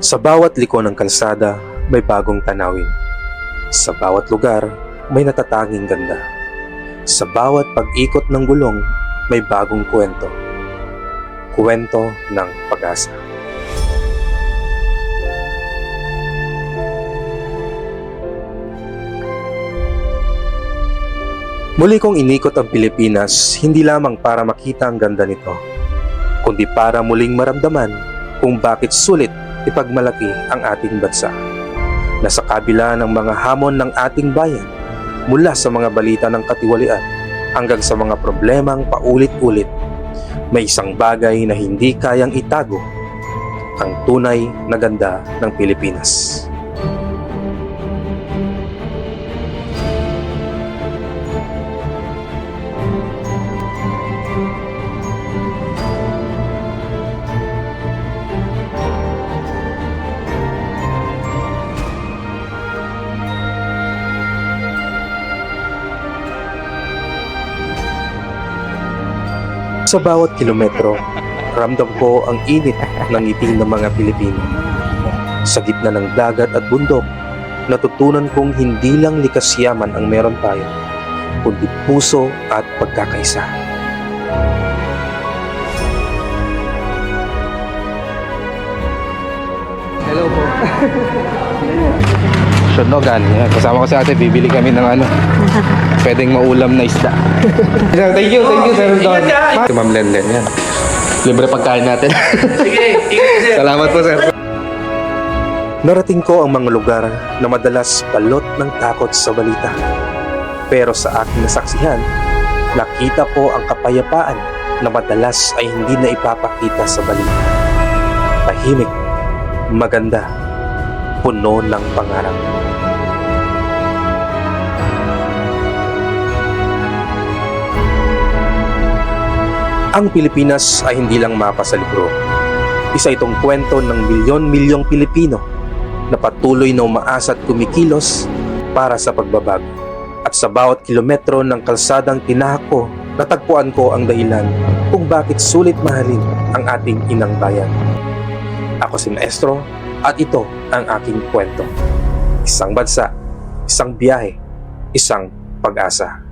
Sa bawat liko ng kalsada, may bagong tanawin. Sa bawat lugar, may natatanging ganda. Sa bawat pag-ikot ng gulong, may bagong kwento. Kwento ng pag-asa. Muli kong inikot ang Pilipinas hindi lamang para makita ang ganda nito, kundi para muling maramdaman kung bakit sulit ipagmalaki ang ating bansa. Na sa kabila ng mga hamon ng ating bayan, mula sa mga balita ng katiwalian hanggang sa mga problemang paulit-ulit, may isang bagay na hindi kayang itago: ang tunay na ganda ng Pilipinas. Sa bawat kilometro, ramdam ko ang init ng ngiti ng mga Pilipino. Sa gitna ng dagat at bundok, natutunan kong hindi lang likas yaman ang meron tayo, kundi puso at pagkakaisa. Hello po. Sunogan. Yan. Kasama ko si ate, bibili kami ng pwedeng maulam na isda. Thank you, Sir Don. Si Ma'am Lenlen, yan. Libre pagkain natin. Sige, salamat po, sir. Narating ko ang mga lugar na madalas balot ng takot sa balita. Pero sa aking nasaksihan, nakita ko ang kapayapaan na madalas ay hindi na ipapakita sa balita. Tahimik, maganda, puno ng pangarap. Ang Pilipinas ay hindi lang mapa sa libro. Isa itong kwento ng milyon-milyong Pilipino na patuloy na umaasa at kumikilos para sa pagbabago. At sa bawat kilometro ng kalsadang tinahak ko, natagpuan ko ang dahilan kung bakit sulit mahalin ang ating inang bayan. Ako si Maestro at ito ang aking kwento. Isang bansa, isang biyahe, isang pag-asa.